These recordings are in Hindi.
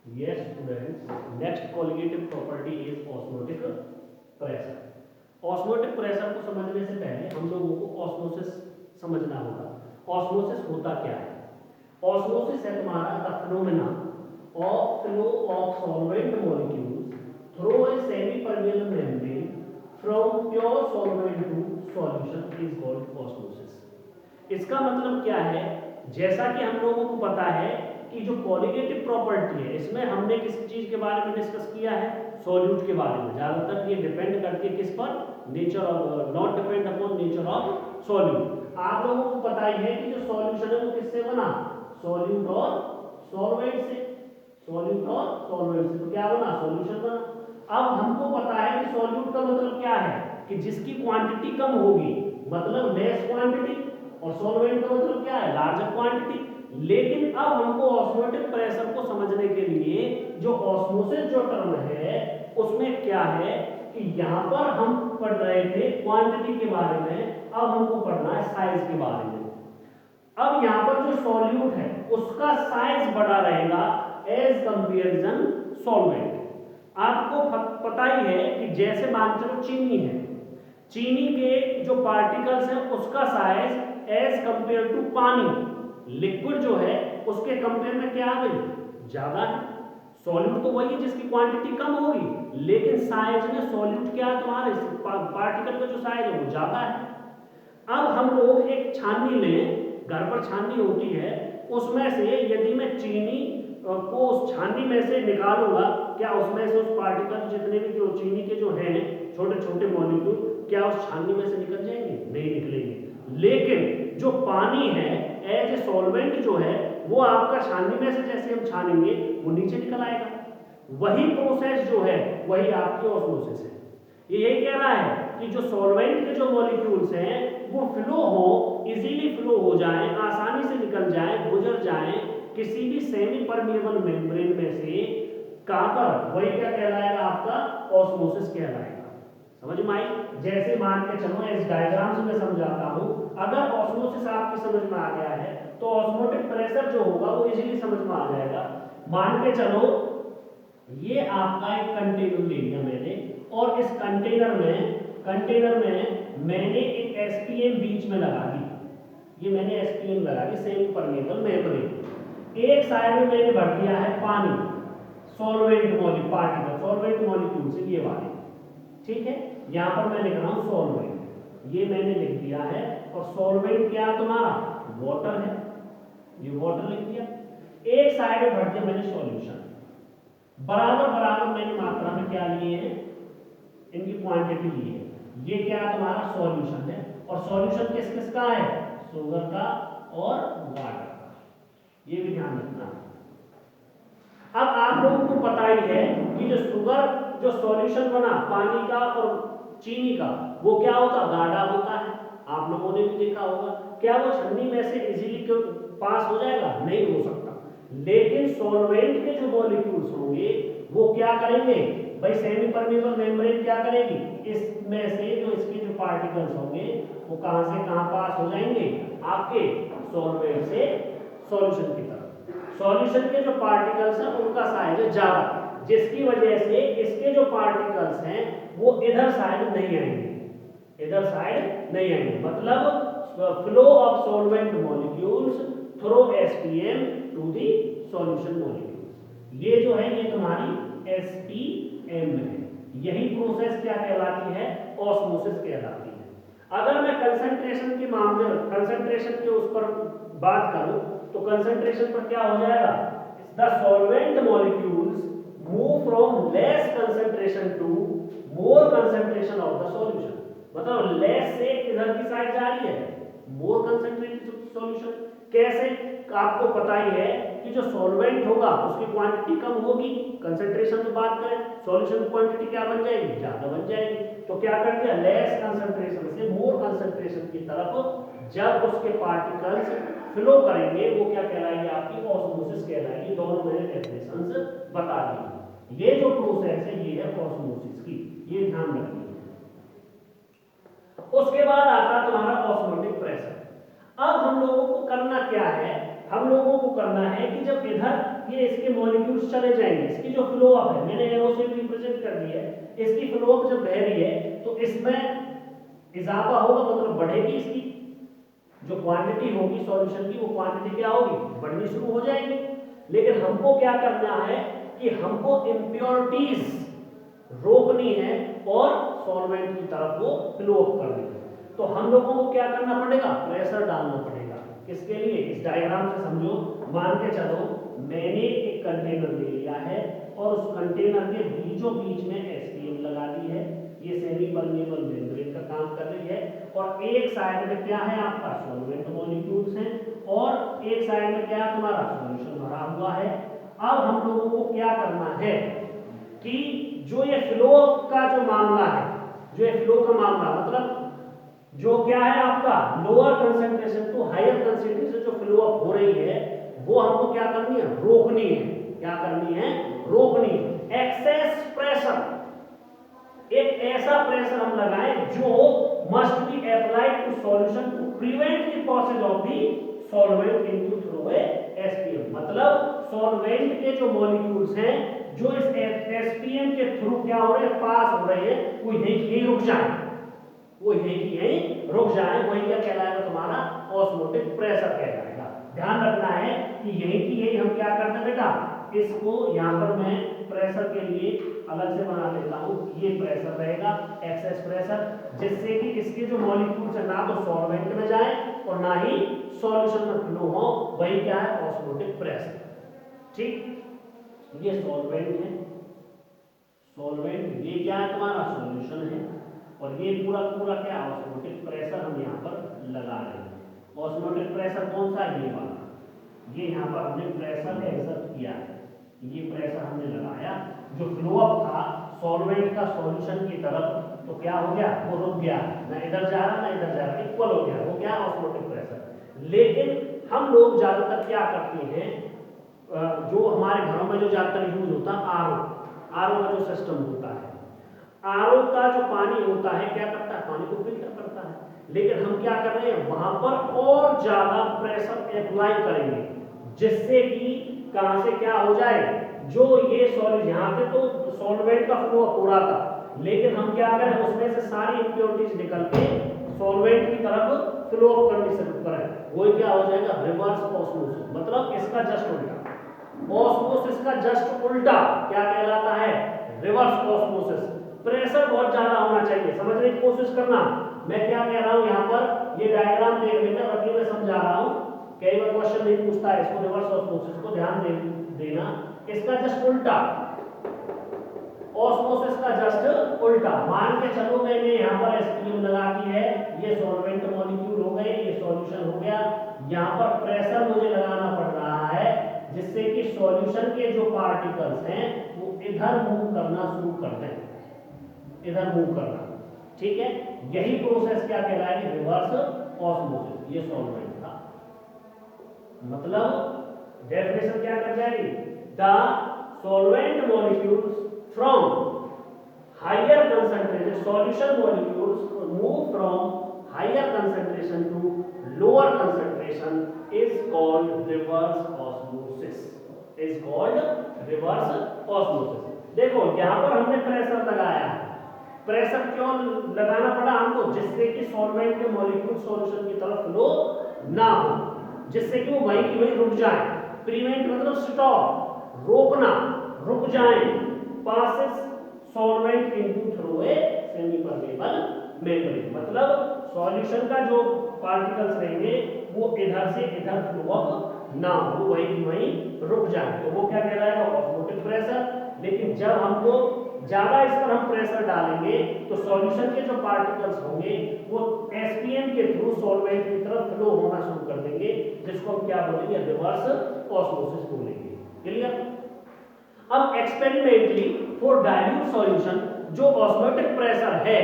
Yes, students. Next colligative property is osmotic pressure. Osmotic pressure को समझने से पहले हम लोगों को ऑस्मोसिस समझना होगा। ऑस्मोसिस होता क्या है? ऑस्मोसिस है तुम्हारा the phenomena of flow of solvent molecules through a semi permeable membrane from pure solvent to solution is called osmosis. इसका मतलब क्या है? जैसा कि हम लोगों को पता है कि जो कॉलिगेटिव प्रॉपर्टी है इसमें हमने किस चीज के बारे में डिस्कस किया है? सॉल्यूट के बारे में। ज्यादातर ये डिपेंड करती है किस पर? Nature of, not depend upon nature of solute. आप लोगों को पता ही है कि जो सॉल्यूशन है वो किससे बना? सॉल्यूट और सॉल्वेंट से। सॉल्यूट और सॉल्वेंट से तो क्या बना? सॉल्यूशन बना। अब हमको पता है कि सॉल्यूट का मतलब क्या है? कि जिसकी क्वांटिटी कम होगी, मतलब लेस क्वांटिटी, और सॉल्वेंट का मतलब क्या है? Larger quantity. लेकिन अब हमको ऑस्मोटिक प्रेशर को समझने के लिए जो ऑस्मोसिस जो टर्म है उसमें क्या है कि यहां पर हम पढ़ रहे थे क्वांटिटी के बारे में, अब हमको पढ़ना है साइज के बारे में। अब यहां पर जो सॉल्यूट है उसका साइज बड़ा रहेगा एज कंपेरिजन सॉल्वेंट। आपको पता ही है कि जैसे मान चलो चीनी है, चीनी के जो पार्टिकल्स हैं उसका साइज एज कंपेयर टू पानी, लिक्विड जो है उसके कंपेयर में क्या आ गई? ज्यादा है। सॉल्यूट तो वही है जिसकी क्वांटिटी कम होगी, लेकिन साइज में सॉल्यूट क्या है तुम्हारे? पार्टिकल का जो साइज है वो ज्यादा है। अब हम लोग एक छाननी लें, घर पर छाननी होती है, उसमें से यदि मैं चीनी को उस छाननी में से निकालूंगा, क्या उसमें से उस पार्टिकल जितने भी जो चीनी के जो हैं छोटे छोटे मॉलिक्यूल, क्या उस छाननी में से निकल जाएंगे? नहीं निकलेंगे। लेकिन जो पानी है एज ए सॉल्वेंट जो है वो आपका छाननी में से जैसे हम छानेंगे वो नीचे निकल आएगा। वही प्रोसेस जो है वही आपकी ऑस्मोसिस है। ये यही कह रहा है कि जो सॉल्वेंट के जो मॉलिक्यूल्स हैं वो फ्लो हो, इजीली फ्लो हो जाए, आसानी से निकल जाए, गुजर जाए किसी भी सेमी परमिएबल मेम्ब्रेन में से, कहां पर? वही क्या कहलाएगा? आपका ऑस्मोसिस कहलाएगा। समझ में आई? जैसे मान के चलो इस डायग्राम से मैं समझाता हूं। अगर ऑस्मोसिस आपकी समझ में आ गया है तो ऑस्मोटिक प्रेशर जो होगा वो इजीली समझ में आ जाएगा। मान के चलो ये आपका एक कंटेनर ले लिया मैंने, और इस कंटेनर में मैंने एक एसपीएम बीच में लगा दी। ये मैंने एसपीएम लगा दी, सेमी परमेबल मेम्ब्रेन। एक साइड में मैंने भर दिया है पानी, सॉल्वेंट पार्टिकल, सॉल्वेंट मॉलिक्यूल से ये वाले, ठीक है। यहां पर मैं लिख रहा हूं सॉल्वेंट, ये मैंने लिख दिया है। और सॉल्वेंट क्या तुम्हारा? वाटर है, ये वाटर लिख दिया। एक साइड में भर दिया मैंने सॉल्यूशन। बराबर बराबर मैंने मात्रा में क्या लिए हैं? इनकी क्वांटिटी ली है। ये क्या तुम्हारा सॉल्यूशन है, और सॉल्यूशन किस किस का है? शुगर का और वाटर का, ये भी ध्यान रखना। अब आप लोगों को पता ही है कि जो शुगर, जो सॉल्यूशन बना पानी का और चीनी का, वो क्या होता? गाढ़ा होता है। आप लोगों ने भी देखा होगा। क्या वो छन्नी में से इजीली पास हो जाएगा? नहीं हो सकता। लेकिन सॉल्वेंट के जो मॉलिक्यूल्स होंगे वो क्या करेंगे भाई? सेमी परमेबल मेम्ब्रेन क्या करेगी? इसमें से जो इसके जो पार्टिकल्स होंगे वो कहां से कहां पास हो जाएंगे? आपके सॉल्वेंट से सॉल्यूशन की तरफ। सॉल्यूशन के जो पार्टिकल्स हैं उनका साइज है ज्यादा, जिसकी वजह से इसके जो पार्टिकल्स हैं वो इधर साइड नहीं आएंगे, इधर साइड नहीं आएंगे। मतलब flow of solvent molecules through SPM to the solution molecules. ये जो है ये तुम्हारी एसपीएम है। यही प्रोसेस क्या कहलाती है? ऑस्मोसिस कहलाती है। अगर मैं कंसंट्रेशन के मामले में, कंसंट्रेशन के उस पर बात करूं तो कंसंट्रेशन पर क्या हो जाएगा? The solvent molecules move from less concentration to more concentration of the solution. मतलब लेस से इधर की साइड जा रही है, मोर कंसंट्रेटेड सॉल्यूशन। कैसे? आपको पता ही है कि जो सॉल्वेंट होगा उसकी क्वांटिटी कम होगी, कंसंट्रेशन की बात करें, सॉल्यूशन की क्वांटिटी क्या बन जाएगी? ज्यादा बन जाएगी। तो क्या कर दिया? लेस कंसंट्रेशन से मोर कंसंट्रेशन की तरफ जब उसके पार्टिकल्स फ्लो करेंगे वो क्या कहलाएगी? आपकी ऑस्मोसिस कहलाएगी। दोनों मैंने डेफिनेशंस बता दी। ये जो प्रोसेस है ये है ऑस्मोसिस की, ये ध्यान रखिए। उसके बाद आता तुम्हारा ऑस्मोटिक प्रेशर। अब हम लोगों को करना क्या है? हम लोगों को करना है कि जब इधर ये इसके मॉलिक्यूल्स चले जाएंगे, इसकी जो फ्लो अप है, मैंने एरो से रिप्रेजेंट कर दी है, इसकी फ्लो अप जब बह रही है तो इसमें इजाफा होगा, मतलब बढ़ेगी, इसकी जो क्वांटिटी होगी सॉल्यूशन की वो क्वांटिटी क्या होगी, बढ़नी शुरू हो जाएगी। लेकिन हमको क्या करना है कि हमको इम्प्योरिटीज रोकनी है और सॉल्वेंट की तरफ वो फ्लो अप करनी है। तो हम लोगों को क्या करना पड़ेगा, प्रेशर डालना पड़ेगा। किसके लिए, इस डायग्राम से समझो, मान के चलो मैंने एक कंटेनर ले लिया है और उस कंटेनर के बीचों बीच में एसपीएम लगा दी है, ये सेमी परमेबल मेम्ब्रेन का काम कर रही है, और एक साइड में क्या है आपका सॉल्वेंट मॉलिक्यूल्स हैं और एक साइड में क्या तुम्हारा सॉल्यूशन भरा हुआ है। अब हम लोगों को क्या करना है कि जो ये फ्लो का जो मामला है, जो ये फ्लो का मामला मतलब जो क्या है आपका lower concentration to higher concentration जो फ्लो अप हो रही है वो हमको क्या करनी है, रोकनी है। क्या करनी है, रोकनी है। एक्सेस प्रेशर, एक ऐसा प्रेशर हम लगाएं जो must be applied to solution to prevent the passage of the solvent into through a SPM. मतलब सॉल्वेंट के जो मॉलिक्यूल्स हैं जो इस एसपीएम के थ्रू क्या हो रहे हैं, पास हो रहे हैं, वो यही रुक जाए, वो यही रुक जाए। वही क्या कहलाएगा, तुम्हारा ऑस्मोटिक प्रेशर कहलाएगा। ध्यान रखना है कि यही की यही हम क्या करते हैं बेटा, इसको यहाँ पर मैं प्रेशर के लिए अलग से बना देता हूँ, ये प्रेशर रहेगा एक्सेस प्रेशर, जिससे कि इसके जो मॉलिक्यूल्स है ना तो सॉल्वेंट में जाए और ना ही सॉल्यूशन में फ्लो हो, वही क्या है ऑस्मोटिक प्रेशर। ठीक, ये सॉल्वेंट है, सॉल्वेंट ये क्या है तुम्हारा सॉल्यूशन है, और ये पूरा पूरा क्या ऑस्मोटिक प्रेशर हम यहाँ पर लगा रहे हैं। ऑस्मोटिक प्रेशर कौन सा है, ये वाला, ये यहाँ पर हमने प्रेशर एक्सर्ट किया है, ये प्रेशर हमने लगाया, जो फ्लो अप था सॉल्वेंट का सॉल्यूशन की तरफ, तो क्या हो गया, वो रुक गया, ना इधर जा रहा ना इधर जा रहा, इक्वल हो गया, वो क्या ऑस्मोटिक प्रेशर। लेकिन हम लोग ज्यादातर क्या करते हैं, जो हमारे घरों में जो ज्यादातर यूज होता है आरओ का जो सिस्टम होता है, आरओ का जो पानी होता है क्या करता है, पानी को फिल्टर करता है। लेकिन हम क्या कर रहे हैं, वहां पर और ज्यादा प्रेशर अप्लाई करेंगे, जिससे कि कहां से क्या हो जाए, जो ये सॉल्यूशन यहाँ पे तो सॉल्वेंट का फ्लो हो रहा था, लेकिन हम क्या करें, उसमें से सारी इंप्योरिटीज निकल के सॉल्वेंट की तरफ फ्लो अप करनी शुरू करें, वो क्या हो जाएगा, रिवर्स ऑस्मोसिस। मतलब इसका जस्ट उल्टा, ऑस्मोसिस का जस्ट उल्टा क्या कहलाता है, रिवर्स ऑस्मोसिस। प्रेशर बहुत ज्यादा होना चाहिए, समझने की कोशिश करना। मैं क्या कह रहा हूं यहाँ पर, ये डायग्राम देख लेना, बाकी मैं समझा रहा हूं, कई बार क्वेश्चन नहीं पूछता है इसको, रिवर्स ऑस्मोसिस को ध्यान देना, इसका जस्ट उल्टा, ऑस्मोसिस का जस्ट उल्टा। मान के चलो मैंने यहाँ पर एसपीएम लगा दी है, ये सॉल्वेंट मॉलिक्यूल हो गए, ये सॉल्यूशन हो गया, यहाँ पर प्रेशर मुझे लगाना पड़ रहा है, जिससे कि सॉल्यूशन के जो पार्टिकल्स हैं वो इधर मूव करना शुरू कर दें, इधर मूव करना। ठीक है, यही प्रोसेस क्या कहलाएगी, रिवर्स ऑस्मोसिस। ये सॉल्वेंट था, मतलब डेफिनेशन क्या कर जाएगी, the solvent molecules from higher concentration, solution molecules move from higher concentration to lower concentration is called reverse osmosis, is called reverse osmosis. देखो यहां पर हमने प्रेशर लगाया है, प्रेशर क्यों लगाना पड़ा हमको, जिससे कि सॉल्वेंट के मॉलिक्यूल सॉल्यूशन की तरफ फ्लो ना हो, जिससे कि वो वहीं की वहीं रुक जाए। प्रिवेंट मतलब स्टॉप, रोकना, रुक जाए, passes solvent into through a semi permeable membrane. मतलब सॉल्यूशन का जो पार्टिकल्स रहेंगे वो इधर से इधर फ्लो अप ना हो, वहीं की वहीं रुक जाए, तो वो क्या कहलाएगा, ऑस्मोटिक प्रेशर। लेकिन जब हमको ज्यादा इस पर हम प्रेशर डालेंगे तो सॉल्यूशन के जो पार्टिकल्स होंगे वो एसपीएम के थ्रू सॉल्वेंट की तरफ फ्लो होना शुरू कर देंगे, जिसको हम क्या बोलेंगे, रिवर्स ऑस्मोसिस बोलेंगे। क्लियर। अब एक्सपेरिमेंटली फॉर डाइल्यूट सॉल्यूशन जो ऑस्मोटिक प्रेशर है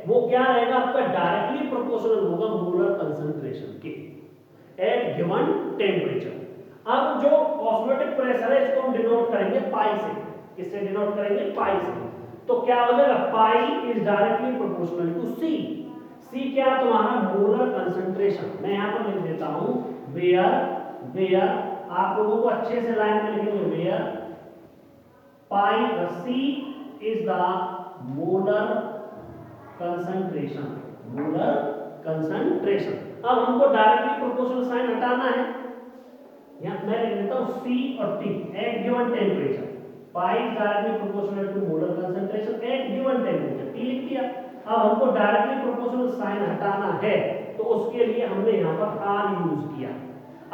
वो क्या रहेगा आपका, डायरेक्टली प्रोपोर्शनल होगा मोलर कंसंट्रेशन के एट गिवन टेम्परेचर। अब जो ऑस्मोटिक प्रेशर है इसको हम डिनोट करेंगे पाई से, किससे डिनोट करेंगे, पाई से। तो क्या हो जाएगा, pi is directly proportional to C. C क्या तुम्हारा मोलर कंसंट्रेशन, मैं यहां पर लिख देता हूं वेयर आप लोगों को अच्छे से लाइन में लिखेंगे, where pi C is the molar concentration, molar concentration. अब हमको डायरेक्टली प्रोपोर्शनल साइन हटाना है, यहां मैं लिख देता हूं C और T at given temperature, pi is directly proportional to molar concentration at given temperature, T लिख दिया। अब हमको डायरेक्टली प्रोपोर्शनल साइन हटाना है तो उसके लिए हमने यहां पर R यूज किया।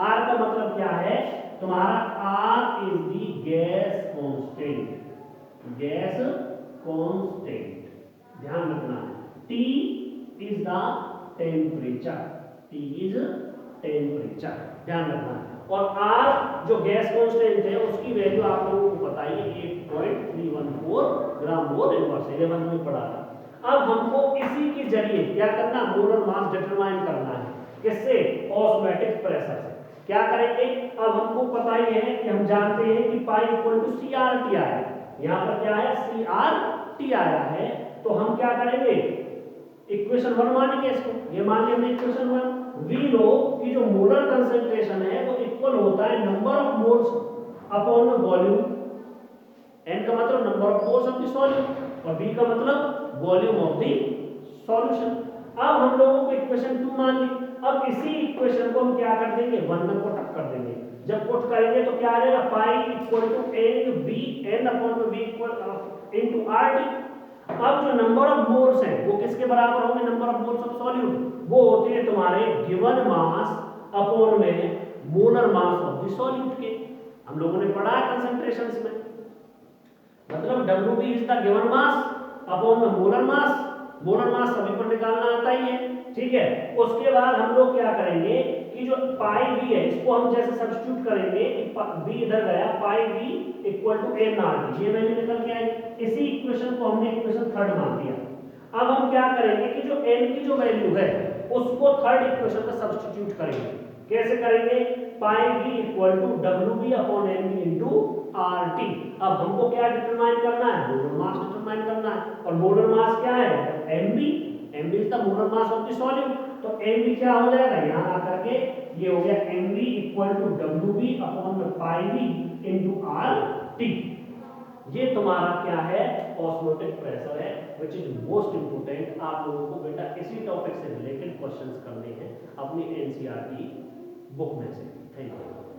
R का मतलब क्या है, तुम्हारा R is the gas constant, gas constant, ध्यान रखना है। T is the temperature, T is temperature, ध्यान रखना है। और R जो गैस कांस्टेंट है उसकी वैल्यू आप लोगों को बताइए 8.314 ग्राम मोल इनवर्स, 11 में पढ़ा था। अब हमको इसी के जरिए क्या करना, मोलर मास डिटरमाइन करना है, किससे, ऑस्मोटिक प्रेशर से। क्या करेंगे, अब हमको पता ही है कि हम जानते हैं कि पाई इक्वल टू CRT आया है, यहाँ पर क्या है CRT आया है, तो हम क्या करेंगे, इक्वेशन 1 मानेंगे इसको, ये मान लिया हमने इक्वेशन 1। वी नो कि जो मोलर कंसंट्रेशन है वो इक्वल होता है number of moles upon volume, n का मतलब number of moles of the solute और v का मतलब वॉल्यूम ऑफ द सॉल्यूशन। अब हम लोगों को इक्वेशन 2 मान ली, अब इसी इक्वेशन को हम क्या कर देंगे, 1 में पुट कर देंगे। जब पुट करेंगे तो क्या आ जाएगा, pi equal to n v n upon v equal into RT। अब जो नंबर ऑफ मोल्स हैं वो किसके बराबर होंगे, number of moles of solute, वो होते हैं तुम्हारे गिवन मास अपॉन में molar mass of the solute के। हम लोगों ने पढ़ा है कंसंट्रेशंस में, मतलब WB is the given mass upon में मोलर मास, मोलर मास सभी को निकालना आता ही है, ठीक है। उसके बाद हम लोग क्या करेंगे कि जो पाई v है इसको हम जैसे सब्स्टिट्यूट करेंगे कि v इधर गया, पाई v इक्वल टू nRT, ये वैल्यू निकल के आई। इसी इक्वेशन को हमने इक्वेशन 3 मान दिया। अब हम क्या करेंगे कि जो n की जो वैल्यू है उसको थर्ड इक्वेशन में सब्स्टिट्यूट करेंगे। कैसे करेंगे, pi v equal to WB upon nv into RT। अब हमको क्या डिटरमाइन करना है, मोलर मास डिटरमाइन करना है, और मोलर मास क्या है, mv, mv is the molar mass of the solute. तो mv क्या हो जाएगा, यहां आकर के ये हो गया mv equal to WB upon में पाई v इनटू RT। ये तुम्हारा क्या है, ऑस्मोटिक प्रेशर है, व्हिच इज मोस्ट इंपोर्टेंट। आप लोगों को बेटा इसी टॉपिक से रिलेटेड क्वेश्चंस करने हैं अपनी NCERT बुक में से। Thank you.